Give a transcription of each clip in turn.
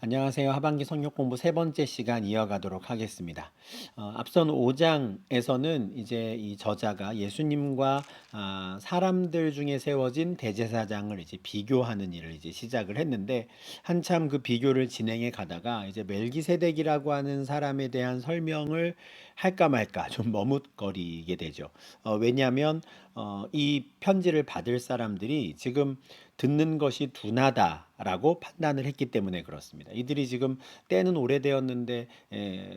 안녕하세요. 하반기 성역 공부 세 번째 시간 이어가도록 하겠습니다. 앞선 5장에서는 이제 이 저자가 예수님과 사람들 중에 세워진 대제사장을 이제 비교하는 일을 이제 시작을 했는데, 한참 그 비교를 진행해 가다가 이제 멜기세덱이라고 하는 사람에 대한 설명을 할까 말까 좀 머뭇거리게 되죠. 왜냐하면 이 편지를 받을 사람들이 지금 듣는 것이 둔하다라고 판단을 했기 때문에 그렇습니다. 이들이 지금 때는 오래되었는데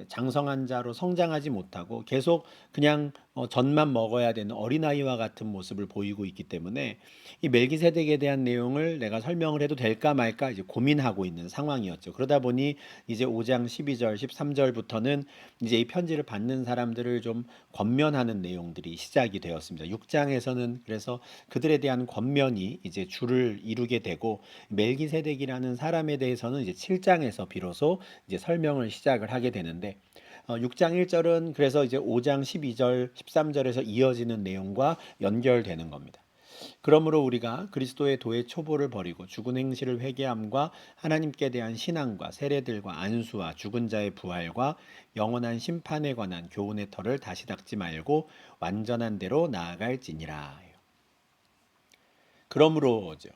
장성한 자로 성장하지 못하고 계속 그냥 젖만 먹어야 되는 어린아이와 같은 모습을 보이고 있기 때문에 이 멜기세덱에 대한 내용을 내가 설명을 해도 될까 말까 이제 고민하고 있는 상황이었죠. 그러다 보니 이제 5장 12절, 13절부터는 이제 이 편지를 받는 사람들을 좀 권면하는 내용들이 시작이 되었습니다. 6장에서는 그래서 그들에 대한 권면이 이제 줄을 이루게 되고, 멜기세덱이라는 사람에 대해서는 이제 7장에서 비로소 이제 설명을 시작을 하게 되는데, 6장 1절은 그래서 이제 5장 12절, 13절에서 이어지는 내용과 연결되는 겁니다. 그러므로 우리가 그리스도의 도의 초보를 버리고 죽은 행실을 회개함과 하나님께 대한 신앙과 세례들과 안수와 죽은 자의 부활과 영원한 심판에 관한 교훈의 털을 다시 닦지 말고 완전한 대로 나아갈지니라. 그러므로죠.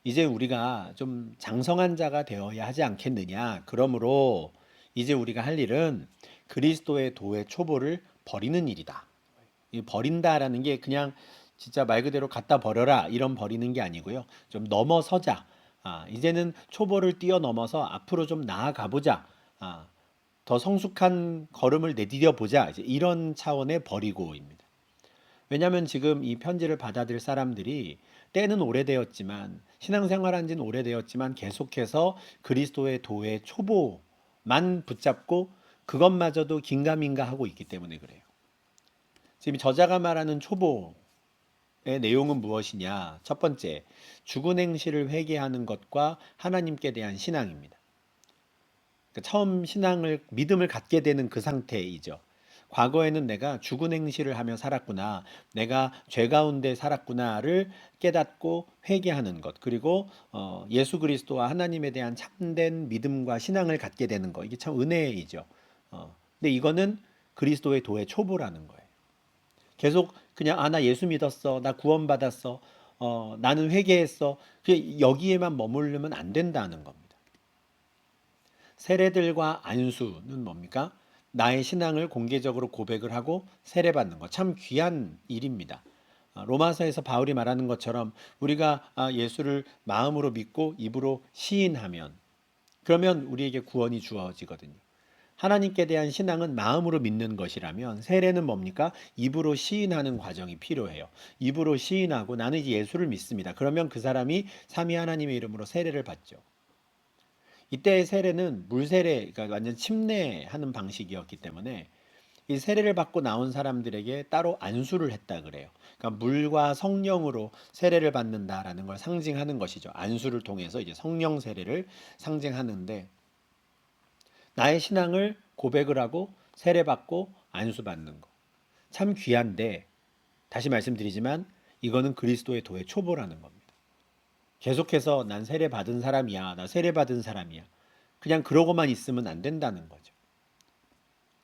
이제 우리가 좀 장성한 자가 되어야 하지 않겠느냐. 그러므로 이제 우리가 할 일은 그리스도의 도의 초보를 버리는 일이다. 이 버린다라는 게 그냥 진짜 말 그대로 갖다 버려라 이런 버리는 게 아니고요. 좀 넘어서자. 이제는 초보를 뛰어넘어서 앞으로 좀 나아가 보자. 더 성숙한 걸음을 내디뎌 보자. 이제 이런 차원의 버리고입니다. 왜냐하면 지금 이 편지를 받아들 사람들이 때는 오래되었지만, 신앙생활한 지는 오래되었지만 계속해서 그리스도의 도의 초보만 붙잡고 그것마저도 긴가민가 하고 있기 때문에 그래요. 지금 저자가 말하는 초보의 내용은 무엇이냐? 첫 번째, 죽은 행실을 회개하는 것과 하나님께 대한 신앙입니다. 그러니까 처음 믿음을 갖게 되는 그 상태이죠. 과거에는 내가 죽은 행실을 하며 살았구나, 내가 죄 가운데 살았구나를 깨닫고 회개하는 것, 그리고 예수 그리스도와 하나님에 대한 참된 믿음과 신앙을 갖게 되는 것, 이게 참 은혜이죠. 근데 이거는 그리스도의 도의 초보라는 거예요. 계속 그냥 나 예수 믿었어, 나 구원받았어, 나는 회개했어, 여기에만 머무르면 안 된다는 겁니다. 세례들과 안수는 뭡니까? 나의 신앙을 공개적으로 고백을 하고 세례받는 것. 참 귀한 일입니다. 로마서에서 바울이 말하는 것처럼 우리가 예수를 마음으로 믿고 입으로 시인하면, 그러면 우리에게 구원이 주어지거든요. 하나님께 대한 신앙은 마음으로 믿는 것이라면 세례는 뭡니까? 입으로 시인하는 과정이 필요해요. 입으로 시인하고 나는 이제 예수를 믿습니다. 그러면 그 사람이 삼위 하나님의 이름으로 세례를 받죠. 이때의 세례는 물세례, 그러니까 완전 침례하는 방식이었기 때문에 이 세례를 받고 나온 사람들에게 따로 안수를 했다 그래요. 그러니까 물과 성령으로 세례를 받는다라는 걸 상징하는 것이죠. 안수를 통해서 이제 성령 세례를 상징하는데, 나의 신앙을 고백을 하고 세례받고 안수받는 거. 참 귀한데, 다시 말씀드리지만 이거는 그리스도의 도의 초보라는 겁니다. 계속해서 난 세례받은 사람이야, 나 세례받은 사람이야, 그냥 그러고만 있으면 안 된다는 거죠.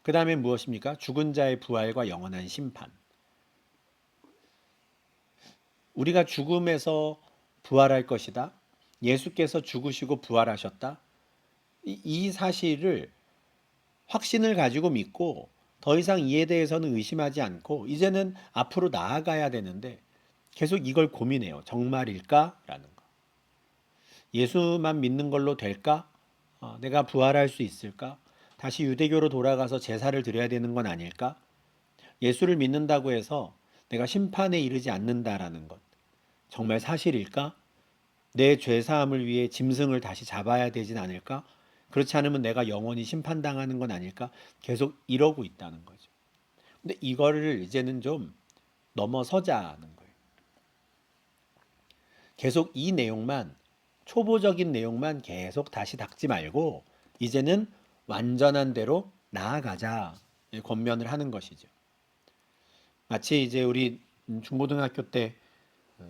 그 다음에 무엇입니까? 죽은 자의 부활과 영원한 심판. 우리가 죽음에서 부활할 것이다. 예수께서 죽으시고 부활하셨다. 이 사실을, 확신을 가지고 믿고 더 이상 이에 대해서는 의심하지 않고 이제는 앞으로 나아가야 되는데 계속 이걸 고민해요. 정말일까? 라는 거. 예수만 믿는 걸로 될까? 내가 부활할 수 있을까? 다시 유대교로 돌아가서 제사를 드려야 되는 건 아닐까? 예수를 믿는다고 해서 내가 심판에 이르지 않는다라는 것. 정말 사실일까? 내 죄사함을 위해 짐승을 다시 잡아야 되진 않을까? 그렇지 않으면 내가 영원히 심판당하는 건 아닐까? 계속 이러고 있다는 거죠. 근데 이거를 이제는 좀 넘어서자는 거예요. 계속 이 내용만, 초보적인 내용만 계속 다시 닦지 말고 이제는 완전한 대로 나아가자 권면을 하는 것이죠. 마치 이제 우리 중고등학교 때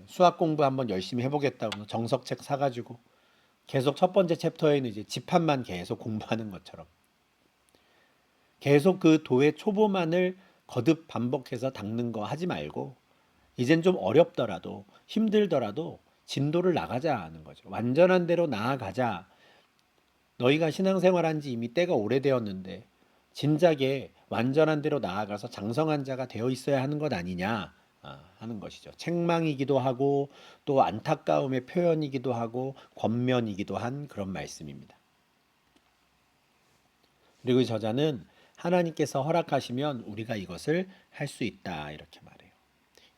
수학 공부 한번 열심히 해보겠다고 정석책 사가지고 계속 첫 번째 챕터에는 이제 집합만 계속 공부하는 것처럼 계속 그 도의 초보만을 거듭 반복해서 닦는 거 하지 말고 이젠 좀 어렵더라도 힘들더라도 진도를 나가자 하는 거죠. 완전한 대로 나아가자. 너희가 신앙생활한 지 이미 때가 오래되었는데 진작에 완전한 대로 나아가서 장성한 자가 되어 있어야 하는 것 아니냐 하는 것이죠. 책망이기도 하고 또 안타까움의 표현이기도 하고 권면이기도 한 그런 말씀입니다. 그리고 이 저자는 하나님께서 허락하시면 우리가 이것을 할 수 있다 이렇게 말해요.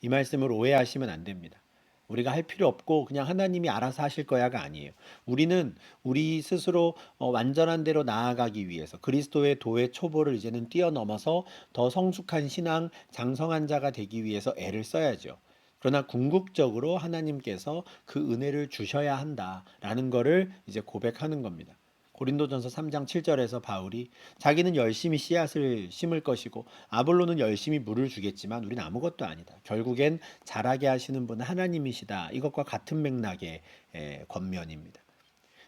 이 말씀을 오해하시면 안 됩니다. 우리가 할 필요 없고 그냥 하나님이 알아서 하실 거야가 아니에요. 우리는 우리 스스로 완전한 대로 나아가기 위해서 그리스도의 도의 초보를 이제는 뛰어넘어서 더 성숙한 신앙, 장성한 자가 되기 위해서 애를 써야죠. 그러나 궁극적으로 하나님께서 그 은혜를 주셔야 한다라는 거를 이제 고백하는 겁니다. 고린도전서 3장 7절에서 바울이 자기는 열심히 씨앗을 심을 것이고 아볼로는 열심히 물을 주겠지만 우린 아무것도 아니다. 결국엔 자라게 하시는 분은 하나님이시다. 이것과 같은 맥락의 권면입니다.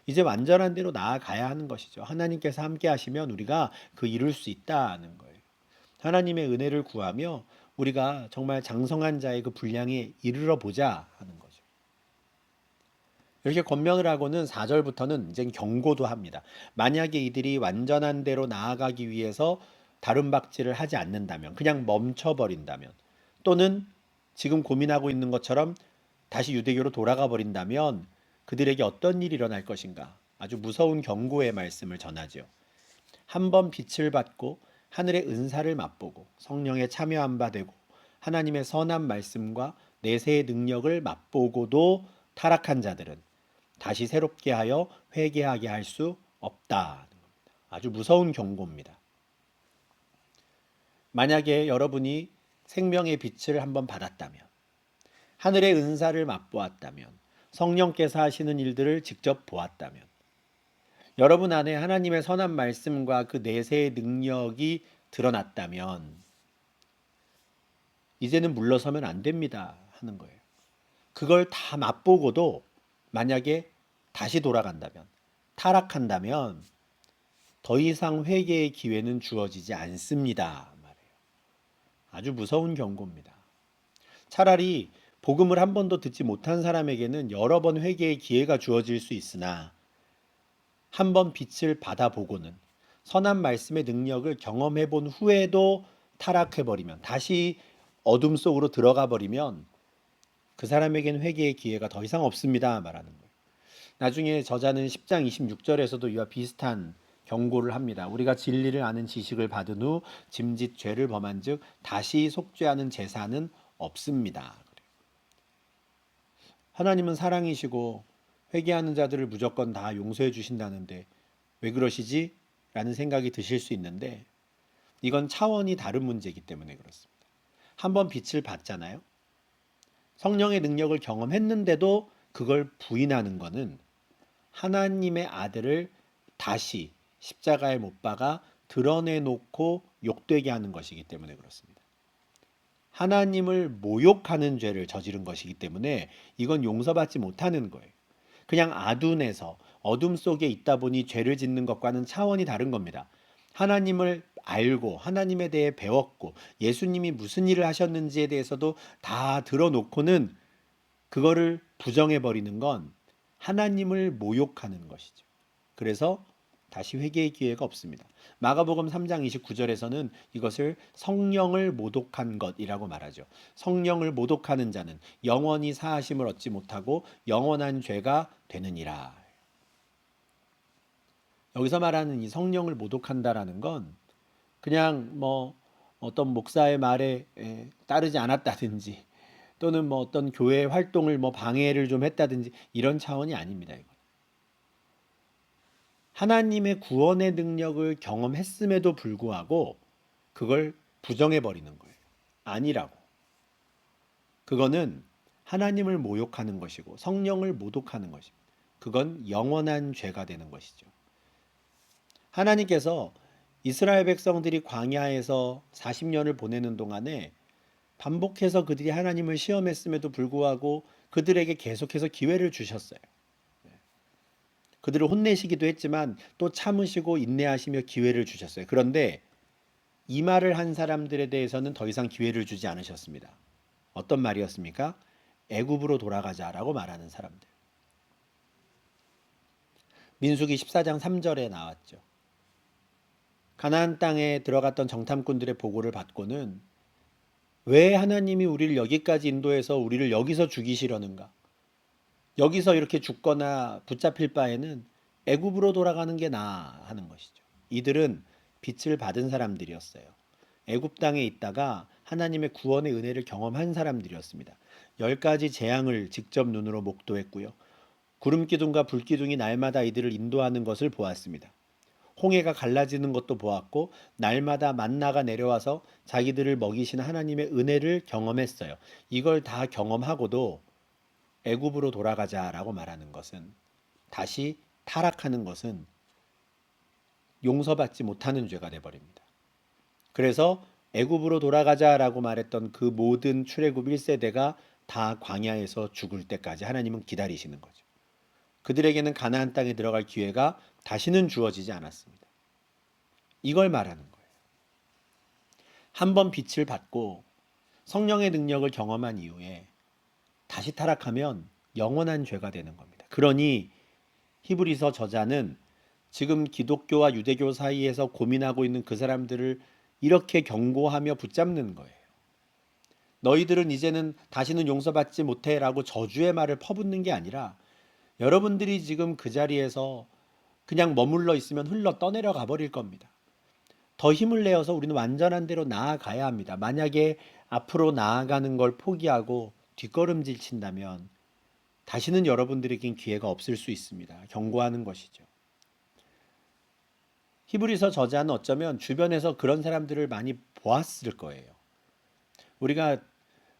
이제 완전한 대로 나아가야 하는 것이죠. 하나님께서 함께 하시면 우리가 그 이룰 수 있다는 거예요. 하나님의 은혜를 구하며 우리가 정말 장성한 자의 그 분량에 이르러 보자 하는 거죠. 이렇게 권면을 하고는 4절부터는 이제 경고도 합니다. 만약에 이들이 완전한 대로 나아가기 위해서 다른 박질을 하지 않는다면, 그냥 멈춰버린다면, 또는 지금 고민하고 있는 것처럼 다시 유대교로 돌아가 버린다면 그들에게 어떤 일이 일어날 것인가? 아주 무서운 경고의 말씀을 전하죠. 한 번 빛을 받고 하늘의 은사를 맛보고 성령에 참여한 바 되고 하나님의 선한 말씀과 내세의 능력을 맛보고도 타락한 자들은 다시 새롭게 하여 회개하게 할 수 없다. 아주 무서운 경고입니다. 만약에 여러분이 생명의 빛을 한번 받았다면, 하늘의 은사를 맛보았다면, 성령께서 하시는 일들을 직접 보았다면, 여러분 안에 하나님의 선한 말씀과 그 내세의 능력이 드러났다면, 이제는 물러서면 안 됩니다 하는 거예요. 그걸 다 맛보고도 만약에 다시 돌아간다면, 타락한다면 더 이상 회개의 기회는 주어지지 않습니다 말이에요. 아주 무서운 경고입니다. 차라리 복음을 한 번도 듣지 못한 사람에게는 여러 번 회개의 기회가 주어질 수 있으나 한 번 빛을 받아보고는 선한 말씀의 능력을 경험해 본 후에도 타락해 버리면 다시 어둠 속으로 들어가 버리면 그 사람에게는 회개의 기회가 더 이상 없습니다 말하는 거예요. 나중에 저자는 10장 26절에서도 이와 비슷한 경고를 합니다. 우리가 진리를 아는 지식을 받은 후 짐짓 죄를 범한즉 다시 속죄하는 제사는 없습니다. 하나님은 사랑이시고 회개하는 자들을 무조건 다 용서해 주신다는데 왜 그러시지? 라는 생각이 드실 수 있는데 이건 차원이 다른 문제이기 때문에 그렇습니다. 한번 빛을 봤잖아요. 성령의 능력을 경험했는데도 그걸 부인하는 것은 하나님의 아들을 다시 십자가에 못 박아 드러내놓고 욕되게 하는 것이기 때문에 그렇습니다. 하나님을 모욕하는 죄를 저지른 것이기 때문에 이건 용서받지 못하는 거예요. 그냥 아둔해서 어둠 속에 있다 보니 죄를 짓는 것과는 차원이 다른 겁니다. 하나님을 알고 하나님에 대해 배웠고 예수님이 무슨 일을 하셨는지에 대해서도 다 들어놓고는 그거를 부정해 버리는 건 하나님을 모욕하는 것이죠. 그래서 다시 회개의 기회가 없습니다. 마가복음 3장 29절에서는 이것을 성령을 모독한 것이라고 말하죠. 성령을 모독하는 자는 영원히 사하심을 얻지 못하고 영원한 죄가 되느니라. 여기서 말하는 이 성령을 모독한다라는 건 그냥 뭐 어떤 목사의 말에 따르지 않았다든지 또는 뭐 어떤 교회 활동을 뭐 방해를 좀 했다든지 이런 차원이 아닙니다. 이건. 하나님의 구원의 능력을 경험했음에도 불구하고 그걸 부정해 버리는 거예요. 아니라고. 그거는 하나님을 모욕하는 것이고 성령을 모독하는 것입니다. 그건 영원한 죄가 되는 것이죠. 하나님께서 이스라엘 백성들이 광야에서 40년을 보내는 동안에 반복해서 그들이 하나님을 시험했음에도 불구하고 그들에게 계속해서 기회를 주셨어요. 그들을 혼내시기도 했지만 또 참으시고 인내하시며 기회를 주셨어요. 그런데 이 말을 한 사람들에 대해서는 더 이상 기회를 주지 않으셨습니다. 어떤 말이었습니까? 애굽으로 돌아가자라고 말하는 사람들. 민수기 14장 3절에 나왔죠. 가나안 땅에 들어갔던 정탐꾼들의 보고를 받고는 왜 하나님이 우리를 여기까지 인도해서 우리를 여기서 죽이시려는가? 여기서 이렇게 죽거나 붙잡힐 바에는 애굽으로 돌아가는 게 나아 하는 것이죠. 이들은 빛을 받은 사람들이었어요. 애굽 땅에 있다가 하나님의 구원의 은혜를 경험한 사람들이었습니다. 10가지 재앙을 직접 눈으로 목도했고요. 구름 기둥과 불 기둥이 날마다 이들을 인도하는 것을 보았습니다. 홍해가 갈라지는 것도 보았고 날마다 만나가 내려와서 자기들을 먹이시는 하나님의 은혜를 경험했어요. 이걸 다 경험하고도 애굽으로 돌아가자라고 말하는 것은, 다시 타락하는 것은 용서받지 못하는 죄가 되어버립니다. 그래서 애굽으로 돌아가자라고 말했던 그 모든 출애굽 1세대가 다 광야에서 죽을 때까지 하나님은 기다리시는 거죠. 그들에게는 가나안 땅에 들어갈 기회가 다시는 주어지지 않았습니다. 이걸 말하는 거예요. 한 번 빛을 받고 성령의 능력을 경험한 이후에 다시 타락하면 영원한 죄가 되는 겁니다. 그러니 히브리서 저자는 지금 기독교와 유대교 사이에서 고민하고 있는 그 사람들을 이렇게 경고하며 붙잡는 거예요. 너희들은 이제는 다시는 용서받지 못해라고 저주의 말을 퍼붓는 게 아니라 여러분들이 지금 그 자리에서 그냥 머물러 있으면 흘러 떠내려가 버릴 겁니다. 더 힘을 내어서 우리는 완전한 대로 나아가야 합니다. 만약에 앞으로 나아가는 걸 포기하고 뒷걸음질 친다면 다시는 여러분들에겐 기회가 없을 수 있습니다. 경고하는 것이죠. 히브리서 저자는 어쩌면 주변에서 그런 사람들을 많이 보았을 거예요. 우리가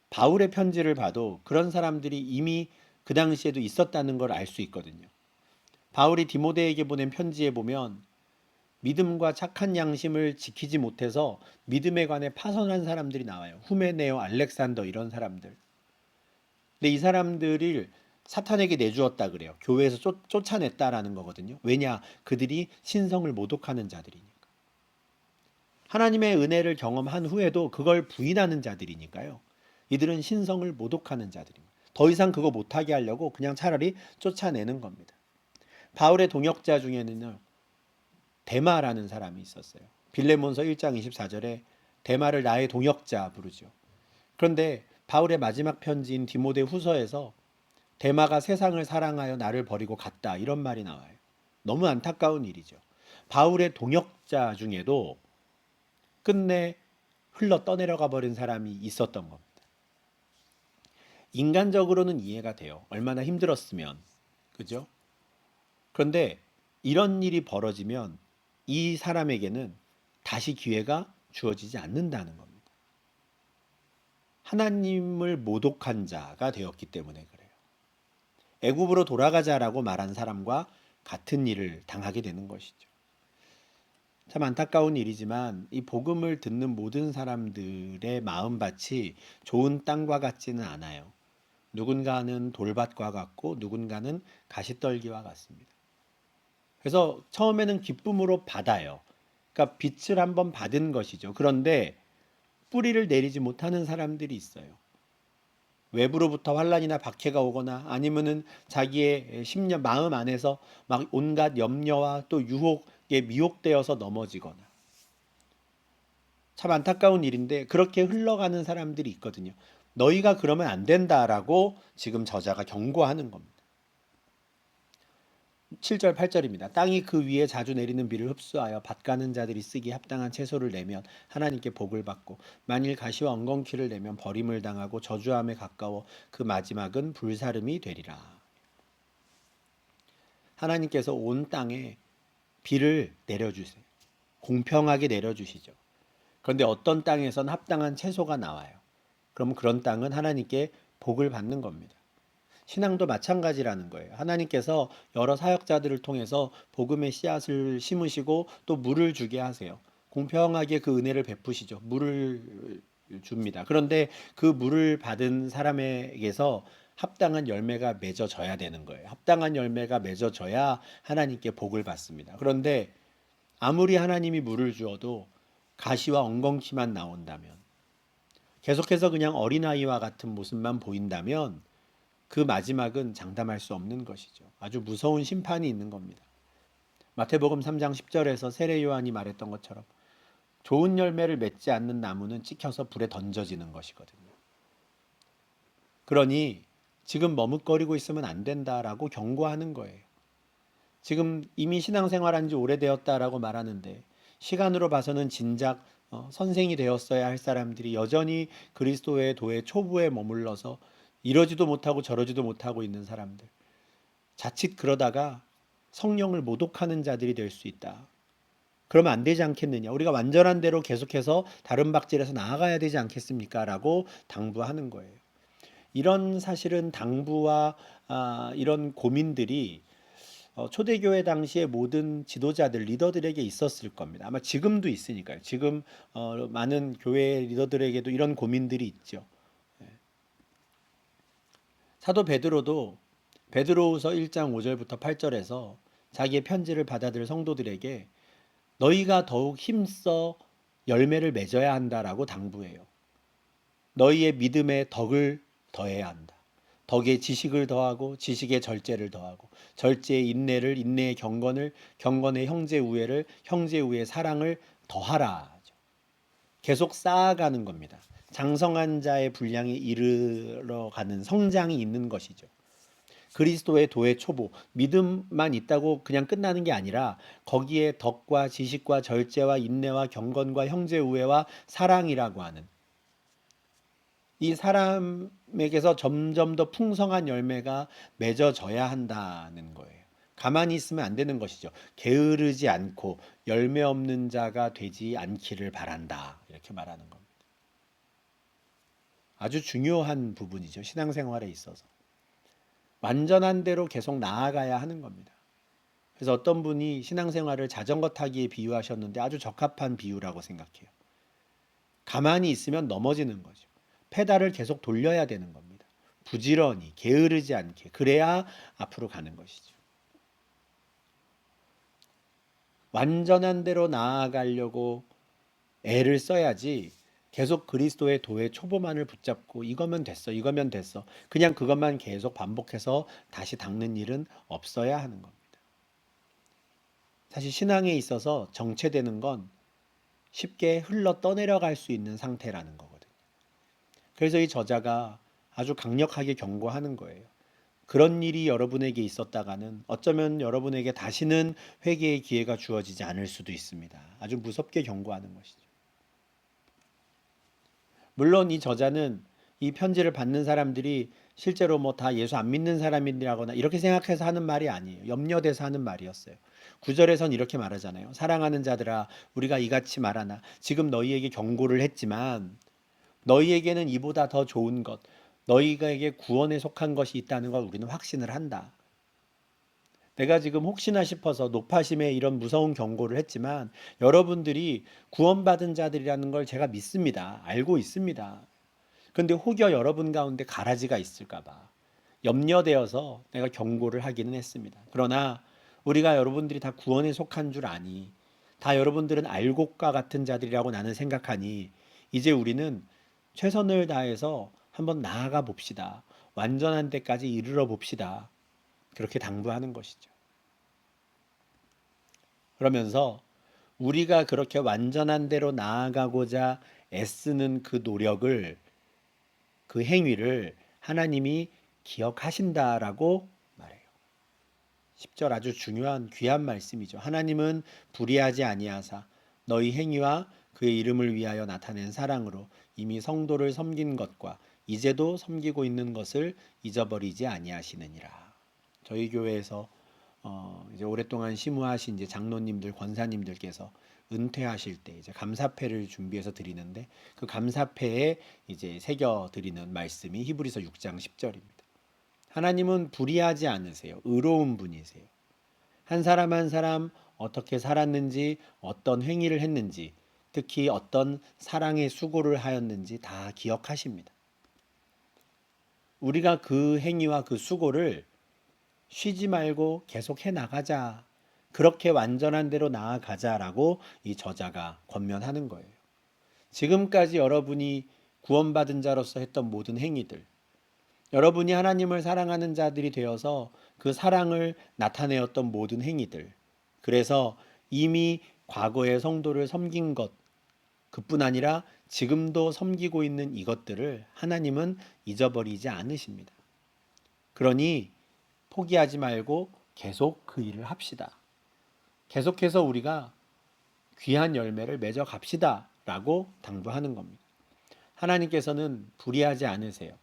바울의 편지를 봐도 그런 사람들이 이미 그 당시에도 있었다는 걸 알 수 있거든요. 바울이 디모데에게 보낸 편지에 보면 믿음과 착한 양심을 지키지 못해서 믿음에 관해 파선한 사람들이 나와요. 후메네오, 알렉산더 이런 사람들. 근데 이 사람들을 사탄에게 내주었다 그래요. 교회에서 쫓아냈다라는 거거든요. 왜냐? 그들이 신성을 모독하는 자들이니까. 하나님의 은혜를 경험한 후에도 그걸 부인하는 자들이니까요. 이들은 신성을 모독하는 자들입니다. 더 이상 그거 못하게 하려고 그냥 차라리 쫓아내는 겁니다. 바울의 동역자 중에는요, 데마라는 사람이 있었어요. 빌레몬서 1장 24절에 데마를 나의 동역자 부르죠. 그런데 바울의 마지막 편지인 디모데 후서에서 데마가 세상을 사랑하여 나를 버리고 갔다 이런 말이 나와요. 너무 안타까운 일이죠. 바울의 동역자 중에도 끝내 흘러 떠내려가 버린 사람이 있었던 겁니다. 인간적으로는 이해가 돼요. 얼마나 힘들었으면. 그죠? 그런데 이런 일이 벌어지면 이 사람에게는 다시 기회가 주어지지 않는다는 겁니다. 하나님을 모독한 자가 되었기 때문에 그래요. 애굽으로 돌아가자라고 말한 사람과 같은 일을 당하게 되는 것이죠. 참 안타까운 일이지만 이 복음을 듣는 모든 사람들의 마음밭이 좋은 땅과 같지는 않아요. 누군가는 돌밭과 같고 누군가는 가시떨기와 같습니다. 그래서 처음에는 기쁨으로 받아요. 그러니까 빛을 한번 받은 것이죠. 그런데 뿌리를 내리지 못하는 사람들이 있어요. 외부로부터 환란이나 박해가 오거나 아니면은 자기의 심령 마음 안에서 막 온갖 염려와 또 유혹에 미혹되어서 넘어지거나, 참 안타까운 일인데 그렇게 흘러가는 사람들이 있거든요. 너희가 그러면 안 된다라고 지금 저자가 경고하는 겁니다. 7절 8절입니다. 땅이 그 위에 자주 내리는 비를 흡수하여 밭 가는 자들이 쓰기에 합당한 채소를 내면 하나님께 복을 받고, 만일 가시와 엉겅퀴를 내면 버림을 당하고 저주함에 가까워 그 마지막은 불사름이 되리라. 하나님께서 온 땅에 비를 내려주세요. 공평하게 내려주시죠. 그런데 어떤 땅에선 합당한 채소가 나와요. 그럼 그런 땅은 하나님께 복을 받는 겁니다. 신앙도 마찬가지라는 거예요. 하나님께서 여러 사역자들을 통해서 복음의 씨앗을 심으시고 또 물을 주게 하세요. 공평하게 그 은혜를 베푸시죠. 물을 줍니다. 그런데 그 물을 받은 사람에게서 합당한 열매가 맺어져야 되는 거예요. 합당한 열매가 맺어져야 하나님께 복을 받습니다. 그런데 아무리 하나님이 물을 주어도 가시와 엉겅퀴만 나온다면, 계속해서 그냥 어린아이와 같은 모습만 보인다면 그 마지막은 장담할 수 없는 것이죠. 아주 무서운 심판이 있는 겁니다. 마태복음 3장 10절에서 세례 요한이 말했던 것처럼 좋은 열매를 맺지 않는 나무는 찍혀서 불에 던져지는 것이거든요. 그러니 지금 머뭇거리고 있으면 안 된다라고 경고하는 거예요. 지금 이미 신앙생활한 지 오래되었다라고 말하는데 시간으로 봐서는 진작 선생이 되었어야 할 사람들이 여전히 그리스도의 도의 초부에 머물러서 이러지도 못하고 저러지도 못하고 있는 사람들, 자칫 그러다가 성령을 모독하는 자들이 될 수 있다. 그러면 안 되지 않겠느냐. 우리가 완전한 대로 계속해서 다른 박질에서 나아가야 되지 않겠습니까? 라고 당부하는 거예요. 이런 사실은 당부와 이런 고민들이 초대교회 당시의 모든 지도자들, 리더들에게 있었을 겁니다. 아마 지금도 있으니까요. 지금 많은 교회 리더들에게도 이런 고민들이 있죠. 사도 베드로도 베드로후서 1장 5절부터 8절에서 자기의 편지를 받아들 성도들에게 너희가 더욱 힘써 열매를 맺어야 한다라고 당부해요. 너희의 믿음에 덕을 더해야 한다. 덕에 지식을 더하고 지식에 절제를 더하고 절제에 인내를, 인내에 경건을, 경건에 형제 우애를, 형제 우애에 사랑을 더하라. 계속 쌓아가는 겁니다. 장성한 자의 분량에 이르러가는 성장이 있는 것이죠. 그리스도의 도의 초보, 믿음만 있다고 그냥 끝나는 게 아니라 거기에 덕과 지식과 절제와 인내와 경건과 형제 우애와 사랑이라고 하는 이 사람에게서 점점 더 풍성한 열매가 맺어져야 한다는 거예요. 가만히 있으면 안 되는 것이죠. 게으르지 않고 열매 없는 자가 되지 않기를 바란다. 이렇게 말하는 겁니다. 아주 중요한 부분이죠. 신앙생활에 있어서. 완전한 대로 계속 나아가야 하는 겁니다. 그래서 어떤 분이 신앙생활을 자전거 타기에 비유하셨는데 아주 적합한 비유라고 생각해요. 가만히 있으면 넘어지는 거죠. 페달을 계속 돌려야 되는 겁니다. 부지런히 게으르지 않게 그래야 앞으로 가는 것이죠. 완전한 대로 나아가려고 애를 써야지 계속 그리스도의 도의 초보만을 붙잡고 이거면 됐어, 이거면 됐어. 그냥 그것만 계속 반복해서 다시 닦는 일은 없어야 하는 겁니다. 사실 신앙에 있어서 정체되는 건 쉽게 흘러 떠내려갈 수 있는 상태라는 거거든요. 그래서 이 저자가 아주 강력하게 경고하는 거예요. 그런 일이 여러분에게 있었다가는 어쩌면 여러분에게 다시는 회개의 기회가 주어지지 않을 수도 있습니다. 아주 무섭게 경고하는 것이죠. 물론 이 저자는 이 편지를 받는 사람들이 실제로 뭐 다 예수 안 믿는 사람이라거나 이렇게 생각해서 하는 말이 아니에요. 염려돼서 하는 말이었어요. 9절에선 이렇게 말하잖아요. 사랑하는 자들아 우리가 이같이 말하나 지금 너희에게 경고를 했지만 너희에게는 이보다 더 좋은 것, 너희에게 구원에 속한 것이 있다는 걸 우리는 확신을 한다. 내가 지금 혹시나 싶어서 노파심에 이런 무서운 경고를 했지만 여러분들이 구원받은 자들이라는 걸 제가 믿습니다. 알고 있습니다. 그런데 혹여 여러분 가운데 가라지가 있을까 봐 염려되어서 내가 경고를 하기는 했습니다. 그러나 우리가 여러분들이 다 구원에 속한 줄 아니, 다 여러분들은 알곡과 같은 자들이라고 나는 생각하니 이제 우리는 최선을 다해서 한번 나아가 봅시다. 완전한 데까지 이르러 봅시다. 그렇게 당부하는 것이죠. 그러면서 우리가 그렇게 완전한 대로 나아가고자 애쓰는 그 노력을, 그 행위를 하나님이 기억하신다라고 말해요. 10절 아주 중요한 귀한 말씀이죠. 하나님은 불의하지 아니하사 너희 행위와 그의 이름을 위하여 나타낸 사랑으로 이미 성도를 섬긴 것과 이제도 섬기고 있는 것을 잊어버리지 아니하시느니라. 저희 교회에서 이제 오랫동안 심우하신 이제 장로님들, 권사님들께서 은퇴하실 때 이제 감사패를 준비해서 드리는데 그 감사패에 이제 새겨 드리는 말씀이 히브리서 6장 10절입니다. 하나님은 불의하지 않으세요. 의로운 분이세요. 한 사람 한 사람 어떻게 살았는지, 어떤 행위를 했는지, 특히 어떤 사랑의 수고를 하였는지 다 기억하십니다. 우리가 그 행위와 그 수고를 쉬지 말고 계속 해 나가자. 그렇게 완전한 대로 나아가자라고 이 저자가 권면하는 거예요. 지금까지 여러분이 구원받은 자로서 했던 모든 행위들, 여러분이 하나님을 사랑하는 자들이 되어서 그 사랑을 나타내었던 모든 행위들, 그래서 이미 과거의 성도를 섬긴 것, 그뿐 아니라 지금도 섬기고 있는 이것들을 하나님은 잊어버리지 않으십니다. 그러니 포기하지 말고 계속 그 일을 합시다. 계속해서 우리가 귀한 열매를 맺어 갑시다 라고 당부하는 겁니다. 하나님께서는 불의하지 않으세요.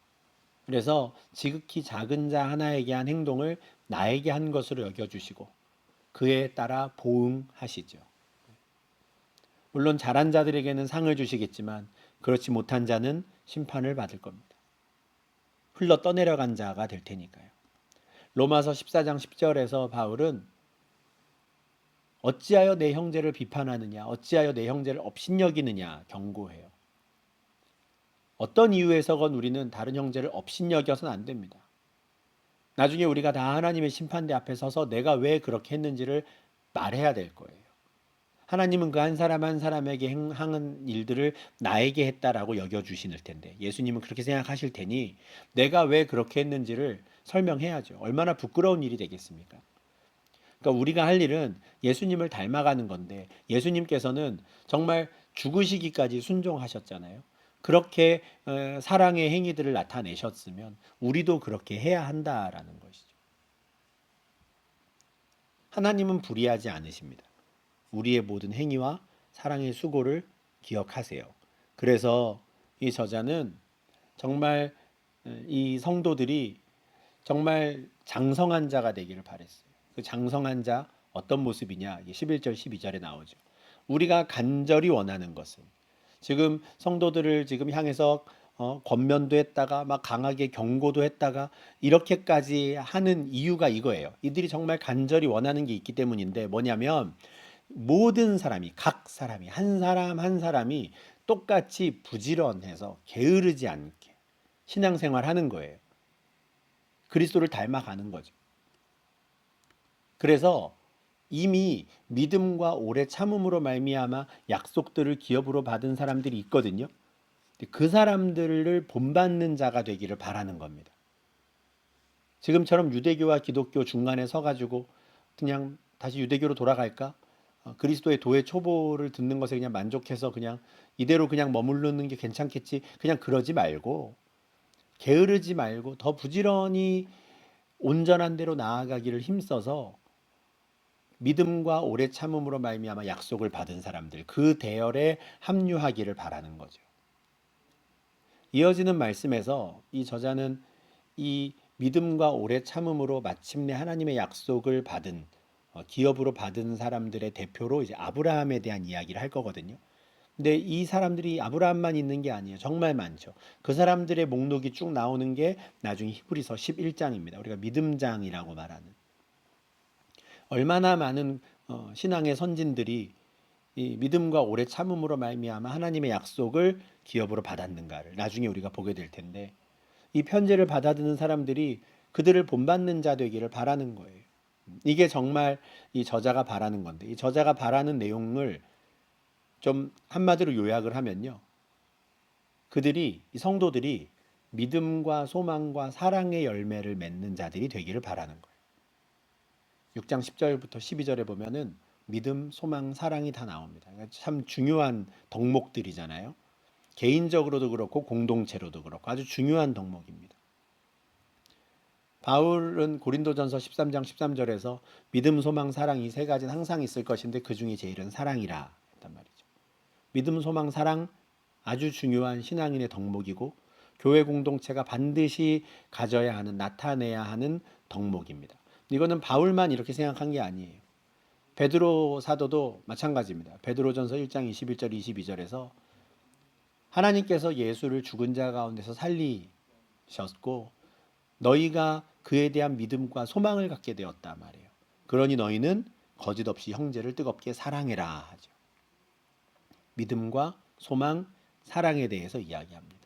그래서 지극히 작은 자 하나에게 한 행동을 나에게 한 것으로 여겨주시고 그에 따라 보응하시죠. 물론 잘한 자들에게는 상을 주시겠지만 그렇지 못한 자는 심판을 받을 겁니다. 흘러 떠내려간 자가 될 테니까요. 로마서 14장 10절에서 바울은 어찌하여 내 형제를 비판하느냐, 어찌하여 내 형제를 업신여기느냐 경고해요. 어떤 이유에서건 우리는 다른 형제를 업신여겨서는 안 됩니다. 나중에 우리가 다 하나님의 심판대 앞에 서서 내가 왜 그렇게 했는지를 말해야 될 거예요. 하나님은 그 한 사람 한 사람에게 행한 일들을 나에게 했다라고 여겨주시는 텐데 예수님은 그렇게 생각하실 테니 내가 왜 그렇게 했는지를 설명해야죠. 얼마나 부끄러운 일이 되겠습니까? 그러니까 우리가 할 일은 예수님을 닮아가는 건데 예수님께서는 정말 죽으시기까지 순종하셨잖아요. 그렇게 사랑의 행위들을 나타내셨으면 우리도 그렇게 해야 한다라는 것이죠. 하나님은 불의하지 않으십니다. 우리의 모든 행위와 사랑의 수고를 기억하세요. 그래서 이 저자는 정말 이 성도들이 정말 장성한 자가 되기를 바랬어요. 그 장성한 자 어떤 모습이냐? 11절 12절에 나오죠. 우리가 간절히 원하는 것은 지금 성도들을 지금 향해서 권면도 했다가 막 강하게 경고도 했다가 이렇게까지 하는 이유가 이거예요. 이들이 정말 간절히 원하는 게 있기 때문인데 뭐냐면 모든 사람이 각 사람이 한 사람 한 사람이 똑같이 부지런해서 게으르지 않게 신앙생활 하는 거예요. 그리스도를 닮아가는 거죠. 그래서 이미 믿음과 오래 참음으로 말미암아 약속들을 기업으로 받은 사람들이 있거든요. 그 사람들을 본받는 자가 되기를 바라는 겁니다. 지금처럼 유대교와 기독교 중간에 서가지고 그냥 다시 유대교로 돌아갈까? 그리스도의 도의 초보를 듣는 것에 그냥 만족해서 그냥 이대로 그냥 머무르는 게 괜찮겠지. 그냥 그러지 말고 게으르지 말고 더 부지런히 온전한 대로 나아가기를 힘써서 믿음과 오래 참음으로 말미암아 약속을 받은 사람들 그 대열에 합류하기를 바라는 거죠. 이어지는 말씀에서 이 저자는 이 믿음과 오래 참음으로 마침내 하나님의 약속을 받은 기업으로 받은 사람들의 대표로 이제 아브라함에 대한 이야기를 할 거거든요. 근데 이 사람들이 아브라함만 있는 게 아니에요. 정말 많죠. 그 사람들의 목록이 쭉 나오는 게 나중에 히브리서 11장입니다. 우리가 믿음장이라고 말하는. 얼마나 많은 신앙의 선진들이 이 믿음과 오래 참음으로 말미암아 하나님의 약속을 기업으로 받았는가를 나중에 우리가 보게 될 텐데 이 편지를 받아드는 사람들이 그들을 본받는 자 되기를 바라는 거예요. 이게 정말 이 저자가 바라는 건데 이 저자가 바라는 내용을 좀 한마디로 요약을 하면요. 그들이 이 성도들이 믿음과 소망과 사랑의 열매를 맺는 자들이 되기를 바라는 거예요. 6장 10절부터 12절에 보면은 믿음, 소망, 사랑이 다 나옵니다. 참 중요한 덕목들이잖아요. 개인적으로도 그렇고 공동체로도 그렇고 아주 중요한 덕목입니다. 바울은 고린도전서 13장 13절에서 믿음, 소망, 사랑 이 세 가지는 항상 있을 것인데 그 중에 제일은 사랑이라 했단 말이죠. 믿음, 소망, 사랑 아주 중요한 신앙인의 덕목이고 교회 공동체가 반드시 가져야 하는 나타내야 하는 덕목입니다. 이거는 바울만 이렇게 생각한 게 아니에요. 베드로 사도도 마찬가지입니다. 베드로전서 1장 21절 22절에서 하나님께서 예수를 죽은 자 가운데서 살리셨고 너희가 그에 대한 믿음과 소망을 갖게 되었다 말이에요. 그러니 너희는 거짓 없이 형제를 뜨겁게 사랑해라 하죠. 믿음과 소망, 사랑에 대해서 이야기합니다.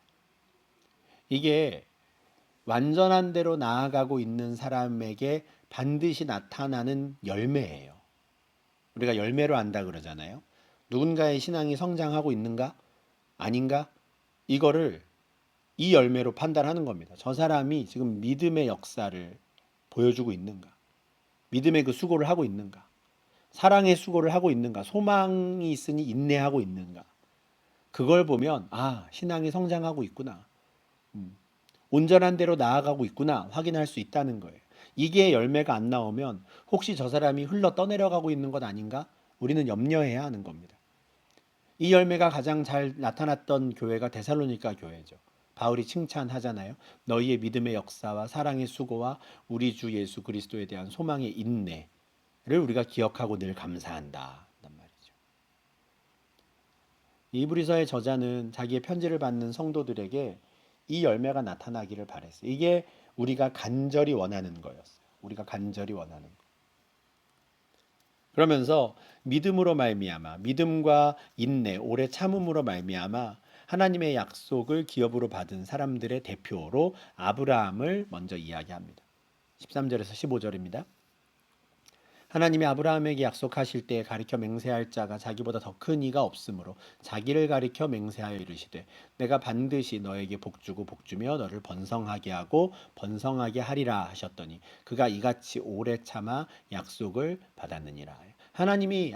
이게 완전한 대로 나아가고 있는 사람에게 반드시 나타나는 열매예요. 우리가 열매로 안다 그러잖아요. 누군가의 신앙이 성장하고 있는가? 아닌가? 이거를 이 열매로 판단하는 겁니다. 저 사람이 지금 믿음의 역사를 보여주고 있는가? 믿음의 그 수고를 하고 있는가? 사랑의 수고를 하고 있는가? 소망이 있으니 인내하고 있는가? 그걸 보면 아, 신앙이 성장하고 있구나. 온전한 대로 나아가고 있구나 확인할 수 있다는 거예요. 이게 열매가 안 나오면 혹시 저 사람이 흘러 떠내려가고 있는 것 아닌가? 우리는 염려해야 하는 겁니다. 이 열매가 가장 잘 나타났던 교회가 데살로니가 교회죠. 바울이 칭찬하잖아요. 너희의 믿음의 역사와 사랑의 수고와 우리 주 예수 그리스도에 대한 소망의 인내를 우리가 기억하고 늘 감사한다. 말이죠. 이브리서의 저자는 자기의 편지를 받는 성도들에게 이 열매가 나타나기를 바랬어요. 이게 우리가 간절히 원하는 거였어요. 우리가 간절히 원하는 거. 그러면서 믿음으로 말미암아 믿음과 인내, 오래 참음으로 말미암아 하나님의 약속을 기업으로 받은 사람들의 대표로 아브라함을 먼저 이야기합니다. 13절에서 15절입니다. 하나님이 아브라함에게 약속하실 때에 가리켜 맹세할 자가 자기보다 더 큰 이가 없으므로 자기를 가리켜 맹세하여 이르시되 내가 반드시 너에게 복주고 복주며 너를 번성하게 하고 번성하게 하리라 하셨더니 그가 이같이 오래 참아 약속을 받았느니라. 하나님이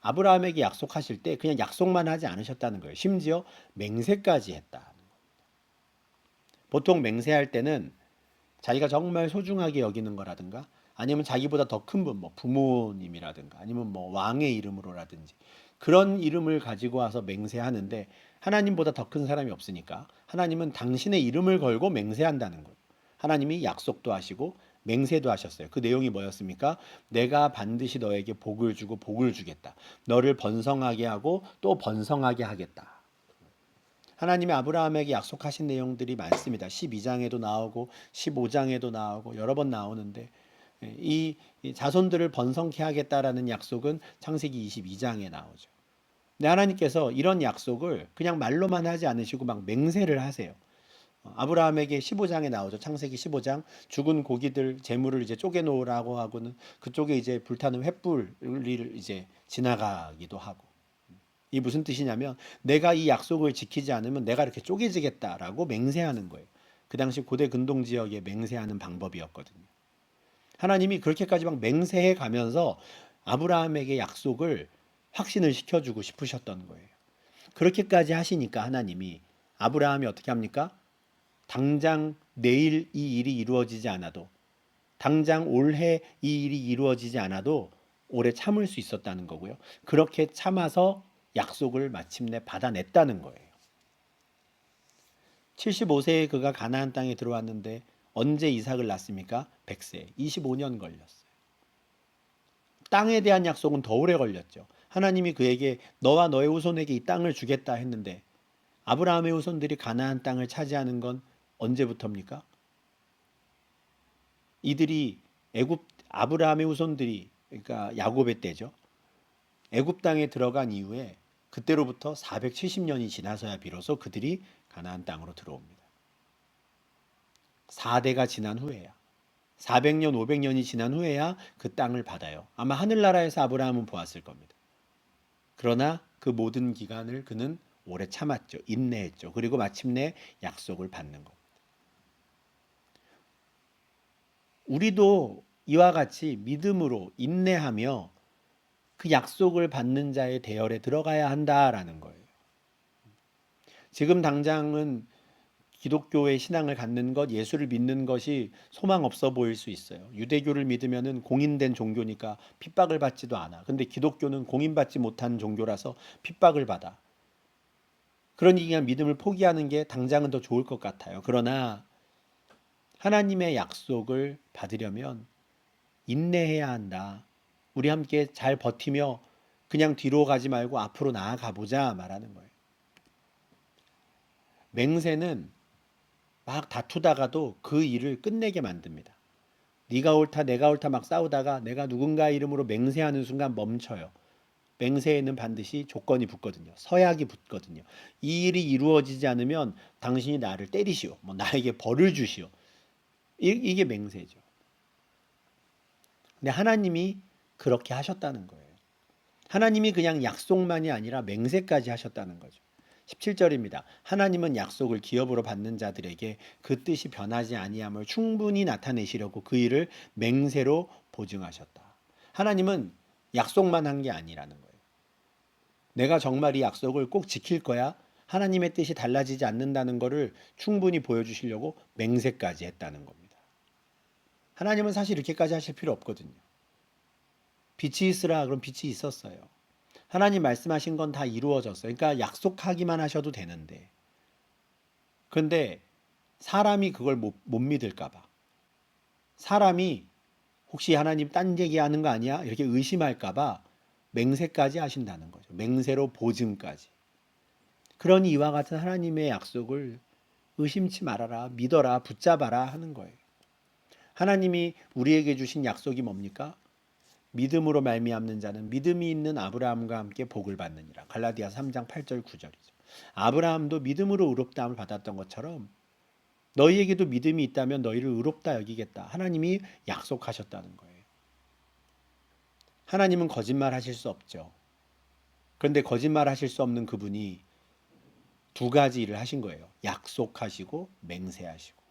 아브라함에게 약속하실 때 그냥 약속만 하지 않으셨다는 거예요. 심지어 맹세까지 했다. 보통 맹세할 때는 자기가 정말 소중하게 여기는 거라든가 아니면 자기보다 더 큰 분, 뭐 부모님이라든가 아니면 뭐 왕의 이름으로라든지 그런 이름을 가지고 와서 맹세하는데 하나님보다 더 큰 사람이 없으니까 하나님은 당신의 이름을 걸고 맹세한다는 거예요. 하나님이 약속도 하시고 맹세도 하셨어요. 그 내용이 뭐였습니까? 내가 반드시 너에게 복을 주고 복을 주겠다. 너를 번성하게 하고 또 번성하게 하겠다. 하나님이 아브라함에게 약속하신 내용들이 많습니다. 12장에도 나오고 15장에도 나오고 여러 번 나오는데 이 자손들을 번성케 하겠다라는 약속은 창세기 22장에 나오죠. 근데 하나님께서 이런 약속을 그냥 말로만 하지 않으시고 막 맹세를 하세요. 아브라함에게 15장에 나오죠. 창세기 15장 죽은 고기들 재물을 이제 쪼개 놓으라고 하고는 그쪽에 이제 불타는 횃불을 이제 지나가기도 하고 이 무슨 뜻이냐면 내가 이 약속을 지키지 않으면 내가 이렇게 쪼개지겠다라고 맹세하는 거예요. 그 당시 고대 근동 지역에 맹세하는 방법이었거든요. 하나님이 그렇게까지 막 맹세해 가면서 아브라함에게 약속을 확신을 시켜주고 싶으셨던 거예요. 그렇게까지 하시니까 하나님이 아브라함이 어떻게 합니까? 당장 내일 이 일이 이루어지지 않아도 당장 올해 이 일이 이루어지지 않아도 오래 참을 수 있었다는 거고요. 그렇게 참아서 약속을 마침내 받아냈다는 거예요. 75세에 그가 가나안 땅에 들어왔는데 언제 이삭을 낳습니까? 100세, 25년 걸렸어요. 땅에 대한 약속은 더 오래 걸렸죠. 하나님이 그에게 너와 너의 후손에게 이 땅을 주겠다 했는데 아브라함의 후손들이 가나안 땅을 차지하는 건 언제부터입니까? 이들이 아브라함의 후손들이 그러니까 야곱의 때죠. 애굽 땅에 들어간 이후에 그때로부터 470년이 지나서야 비로소 그들이 가나안 땅으로 들어옵니다. 4대가 지난 후에야 400년, 500년이 지난 후에야 그 땅을 받아요. 아마 하늘나라에서 아브라함은 보았을 겁니다. 그러나 그 모든 기간을 그는 오래 참았죠. 인내했죠. 그리고 마침내 약속을 받는 것. 우리도 이와 같이 믿음으로 인내하며 그 약속을 받는 자의 대열에 들어가야 한다라는 거예요. 지금 당장은 기독교의 신앙을 갖는 것, 예수를 믿는 것이 소망 없어 보일 수 있어요. 유대교를 믿으면은 공인된 종교니까 핍박을 받지도 않아. 근데 기독교는 공인받지 못한 종교라서 핍박을 받아. 그러니 그냥 믿음을 포기하는 게 당장은 더 좋을 것 같아요. 그러나 하나님의 약속을 받으려면 인내해야 한다. 우리 함께 잘 버티며 그냥 뒤로 가지 말고 앞으로 나아가 보자 말하는 거예요. 맹세는 막 다투다가도 그 일을 끝내게 만듭니다. 네가 옳다 내가 옳다 막 싸우다가 내가 누군가 이름으로 맹세하는 순간 멈춰요. 맹세에는 반드시 조건이 붙거든요. 서약이 붙거든요. 이 일이 이루어지지 않으면 당신이 나를 때리시오. 뭐 나에게 벌을 주시오. 이게 맹세죠. 근데 하나님이 그렇게 하셨다는 거예요. 하나님이 그냥 약속만이 아니라 맹세까지 하셨다는 거죠. 17절입니다. 하나님은 약속을 기업으로 받는 자들에게 그 뜻이 변하지 아니함을 충분히 나타내시려고 그 일을 맹세로 보증하셨다. 하나님은 약속만 한 게 아니라는 거예요. 내가 정말 이 약속을 꼭 지킬 거야. 하나님의 뜻이 달라지지 않는다는 것을 충분히 보여주시려고 맹세까지 했다는 겁니다. 하나님은 사실 이렇게까지 하실 필요 없거든요. 빛이 있으라 그럼 빛이 있었어요. 하나님 말씀하신 건 다 이루어졌어요. 그러니까 약속하기만 하셔도 되는데. 그런데 사람이 그걸 못 믿을까 봐. 사람이 혹시 하나님 딴 얘기하는 거 아니야? 이렇게 의심할까 봐 맹세까지 하신다는 거죠. 맹세로 보증까지. 그러니 이와 같은 하나님의 약속을 의심치 말아라, 믿어라, 붙잡아라 하는 거예요. 하나님이 우리에게 주신 약속이 뭡니까? 믿음으로 말미암는 자는 믿음이 있는 아브라함과 함께 복을 받느니라. 갈라디아 3장 8절 9절이죠. 아브라함도 믿음으로 의롭다함을 받았던 것처럼 너희에게도 믿음이 있다면 너희를 의롭다 여기겠다. 하나님이 약속하셨다는 거예요. 하나님은 거짓말 하실 수 없죠. 그런데 거짓말 하실 수 없는 그분이 두 가지 일을 하신 거예요. 약속하시고 맹세하시고.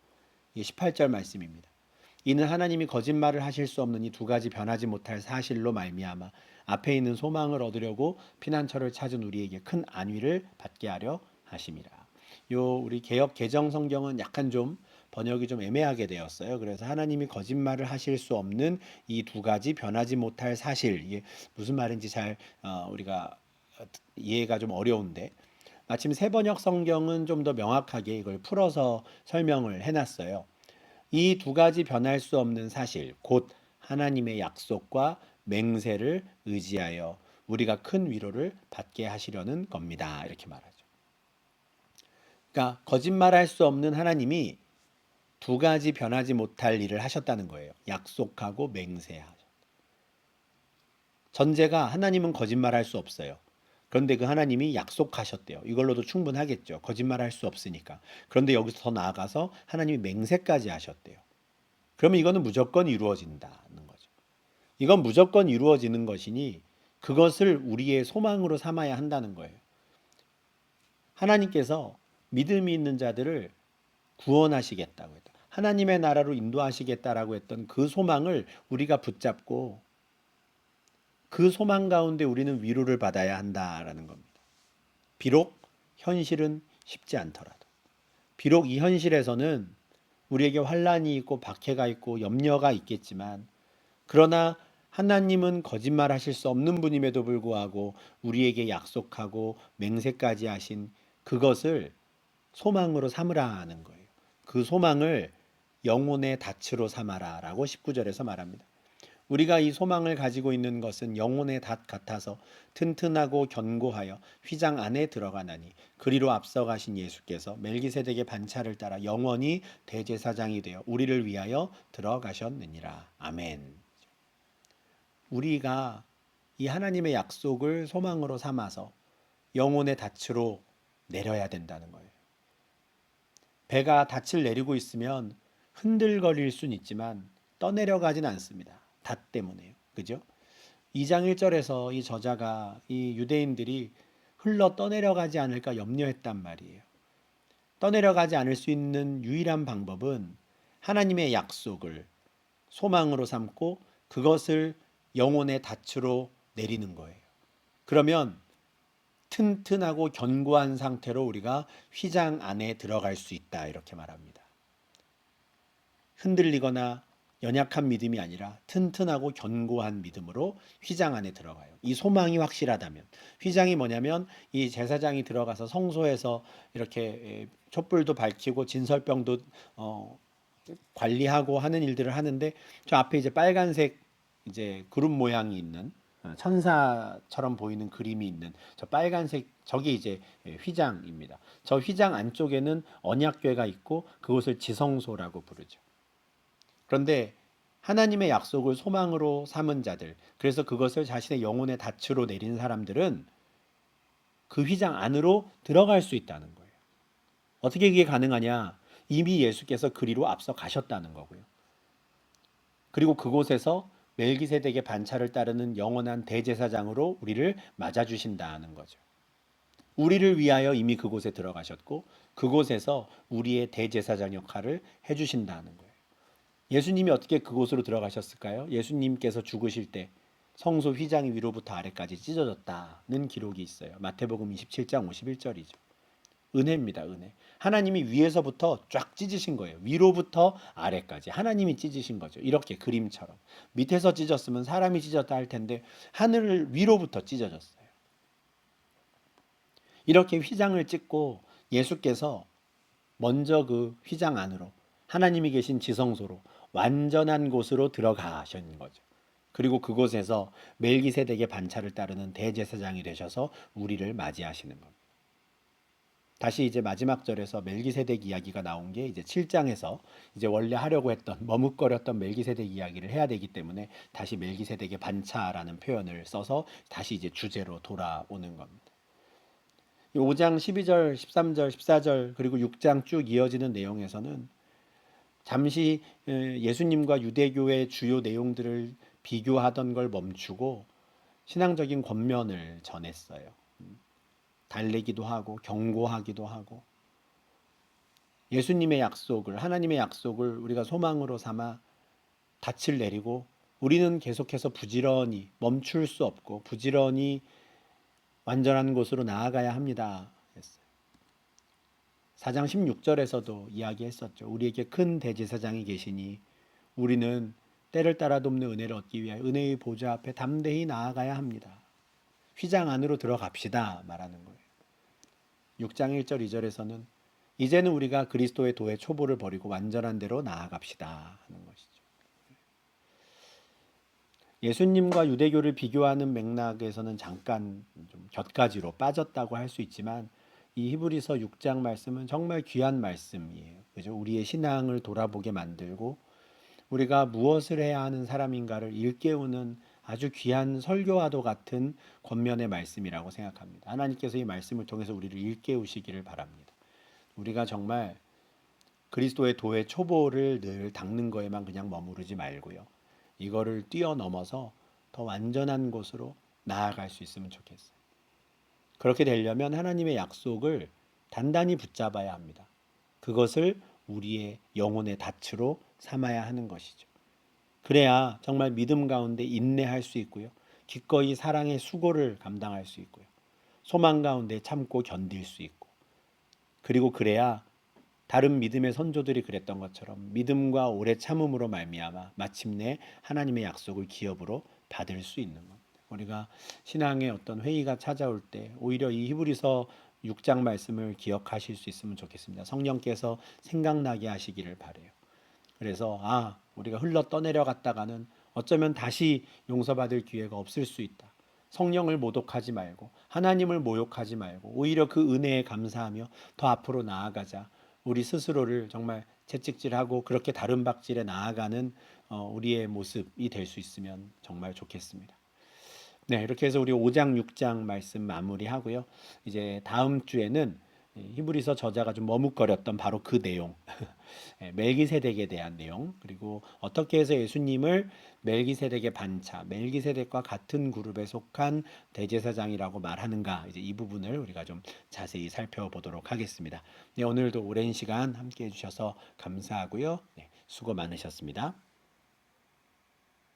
이게 18절 말씀입니다. 이는 하나님이 거짓말을 하실 수 없는 이 두 가지 변하지 못할 사실로 말미암아 앞에 있는 소망을 얻으려고 피난처를 찾은 우리에게 큰 안위를 받게 하려 하심이라. 요 우리 개역 개정 성경은 약간 좀 번역이 좀 애매하게 되었어요. 그래서 하나님이 거짓말을 하실 수 없는 이 두 가지 변하지 못할 사실, 이게 무슨 말인지 잘 우리가 이해가 좀 어려운데, 마침 새번역 성경은 좀 더 명확하게 이걸 풀어서 설명을 해놨어요. 이 두 가지 변할 수 없는 사실, 곧 하나님의 약속과 맹세를 의지하여 우리가 큰 위로를 받게 하시려는 겁니다. 이렇게 말하죠. 그러니까 거짓말할 수 없는 하나님이 두 가지 변하지 못할 일을 하셨다는 거예요. 약속하고 맹세하죠. 전제가 하나님은 거짓말할 수 없어요. 그런데 그 하나님이 약속하셨대요. 이걸로도 충분하겠죠. 거짓말할 수 없으니까. 그런데 여기서 더 나아가서 하나님이 맹세까지 하셨대요. 그러면 이거는 무조건 이루어진다는 거죠. 이건 무조건 이루어지는 것이니 그것을 우리의 소망으로 삼아야 한다는 거예요. 하나님께서 믿음이 있는 자들을 구원하시겠다고 했다. 하나님의 나라로 인도하시겠다라고 했던 그 소망을 우리가 붙잡고 그 소망 가운데 우리는 위로를 받아야 한다라는 겁니다. 비록 현실은 쉽지 않더라도, 비록 이 현실에서는 우리에게 환란이 있고 박해가 있고 염려가 있겠지만, 그러나 하나님은 거짓말하실 수 없는 분임에도 불구하고 우리에게 약속하고 맹세까지 하신 그것을 소망으로 삼으라는 거예요. 그 소망을 영혼의 닻으로 삼아라라고 19절에서 말합니다. 우리가 이 소망을 가지고 있는 것은 영혼의 닷 같아서 튼튼하고 견고하여 휘장 안에 들어가나니 그리로 앞서가신 예수께서 멜기세덱의 반차를 따라 영원히 대제사장이 되어 우리를 위하여 들어가셨느니라. 아멘. 우리가 이 하나님의 약속을 소망으로 삼아서 영혼의 닻으로 내려야 된다는 거예요. 배가 닻을 내리고 있으면 흔들거릴 수는 있지만 떠내려가진 않습니다. 닷 때문에요. 그죠? 2장 1절에서 이 저자가 이 유대인들이 흘러 떠내려가지 않을까 염려했단 말이에요. 떠내려가지 않을 수 있는 유일한 방법은 하나님의 약속을 소망으로 삼고 그것을 영혼의 닻으로 내리는 거예요. 그러면 튼튼하고 견고한 상태로 우리가 휘장 안에 들어갈 수 있다. 이렇게 말합니다. 흔들리거나 연약한 믿음이 아니라 튼튼하고 견고한 믿음으로 휘장 안에 들어가요. 이 소망이 확실하다면. 휘장이 뭐냐면 이 제사장이 들어가서 성소에서 이렇게 촛불도 밝히고 진설병도 관리하고 하는 일들을 하는데, 저 앞에 이제 빨간색 이제 구름 모양이 있는 천사처럼 보이는 그림이 있는 저 빨간색, 저게 이제 휘장입니다. 저 휘장 안쪽에는 언약궤가 있고 그것을 지성소라고 부르죠. 그런데 하나님의 약속을 소망으로 삼은 자들, 그래서 그것을 자신의 영혼의 닻으로 내린 사람들은 그 휘장 안으로 들어갈 수 있다는 거예요. 어떻게 이게 가능하냐? 이미 예수께서 그리로 앞서 가셨다는 거고요. 그리고 그곳에서 멜기세덱의 반차를 따르는 영원한 대제사장으로 우리를 맞아주신다는 거죠. 우리를 위하여 이미 그곳에 들어가셨고 그곳에서 우리의 대제사장 역할을 해주신다는 거예요. 예수님이 어떻게 그곳으로 들어가셨을까요? 예수님께서 죽으실 때 성소 휘장이 위로부터 아래까지 찢어졌다는 기록이 있어요. 마태복음 27장 51절이죠. 은혜입니다, 은혜. 하나님이 위에서부터 쫙 찢으신 거예요. 위로부터 아래까지 하나님이 찢으신 거죠. 이렇게 그림처럼. 밑에서 찢었으면 사람이 찢었다 할 텐데 하늘을 위로부터 찢어졌어요. 이렇게 휘장을 찢고 예수께서 먼저 그 휘장 안으로 하나님이 계신 지성소로 완전한 곳으로 들어가신 거죠. 그리고 그곳에서 멜기세덱의 반차를 따르는 대제사장이 되셔서 우리를 맞이하시는 겁니다. 다시 이제 마지막 절에서 멜기세덱 이야기가 나온 게 이제 7장에서 이제 원래 하려고 했던 머뭇거렸던 멜기세덱 이야기를 해야 되기 때문에 다시 멜기세덱의 반차라는 표현을 써서 다시 이제 주제로 돌아오는 겁니다. 5장 12절, 13절, 14절 그리고 6장 쭉 이어지는 내용에서는 잠시 예수님과 유대교의 주요 내용들을 비교하던 걸 멈추고 신앙적인 권면을 전했어요. 달래기도 하고 경고하기도 하고 예수님의 약속을 하나님의 약속을 우리가 소망으로 삼아 닻을 내리고 우리는 계속해서 부지런히 멈출 수 없고 부지런히 완전한 곳으로 나아가야 합니다. 4장 16절에서도 이야기했었죠. 우리에게 큰 대제사장이 계시니 우리는 때를 따라 돕는 은혜를 얻기 위하여 은혜의 보좌 앞에 담대히 나아가야 합니다. 휘장 안으로 들어갑시다 말하는 거예요. 6장 1절 2절에서는 이제는 우리가 그리스도의 도의 초보를 버리고 완전한 대로 나아갑시다 하는 것이죠. 예수님과 유대교를 비교하는 맥락에서는 잠깐 좀 곁가지로 빠졌다고 할 수 있지만 이 히브리서 6장 말씀은 정말 귀한 말씀이에요. 그죠? 우리의 신앙을 돌아보게 만들고 우리가 무엇을 해야 하는 사람인가를 일깨우는 아주 귀한 설교와도 같은 권면의 말씀이라고 생각합니다. 하나님께서 이 말씀을 통해서 우리를 일깨우시기를 바랍니다. 우리가 정말 그리스도의 도의 초보를 늘 닦는 거에만 그냥 머무르지 말고요. 이거를 뛰어넘어서 더 완전한 곳으로 나아갈 수 있으면 좋겠어요. 그렇게 되려면 하나님의 약속을 단단히 붙잡아야 합니다. 그것을 우리의 영혼의 닻으로 삼아야 하는 것이죠. 그래야 정말 믿음 가운데 인내할 수 있고요. 기꺼이 사랑의 수고를 감당할 수 있고요. 소망 가운데 참고 견딜 수 있고. 그리고 그래야 다른 믿음의 선조들이 그랬던 것처럼 믿음과 오래 참음으로 말미암아 마침내 하나님의 약속을 기업으로 받을 수 있는 겁니다. 우리가 신앙의 어떤 회의가 찾아올 때 오히려 이 히브리서 6장 말씀을 기억하실 수 있으면 좋겠습니다. 성령께서 생각나게 하시기를 바라요. 그래서 우리가 흘러 떠내려갔다가는 어쩌면 다시 용서받을 기회가 없을 수 있다. 성령을 모독하지 말고 하나님을 모욕하지 말고 오히려 그 은혜에 감사하며 더 앞으로 나아가자. 우리 스스로를 정말 채찍질하고 그렇게 다른 박질에 나아가는 우리의 모습이 될 수 있으면 정말 좋겠습니다. 네, 이렇게 해서 우리 5장, 6장 말씀 마무리하고요. 이제 다음 주에는 히브리서 저자가 좀 머뭇거렸던 바로 그 내용, 멜기세덱에 대한 내용, 그리고 어떻게 해서 예수님을 멜기세덱의 반차, 멜기세덱과 같은 그룹에 속한 대제사장이라고 말하는가, 이제 이 부분을 우리가 좀 자세히 살펴보도록 하겠습니다. 네, 오늘도 오랜 시간 함께 해주셔서 감사하고요. 네, 수고 많으셨습니다.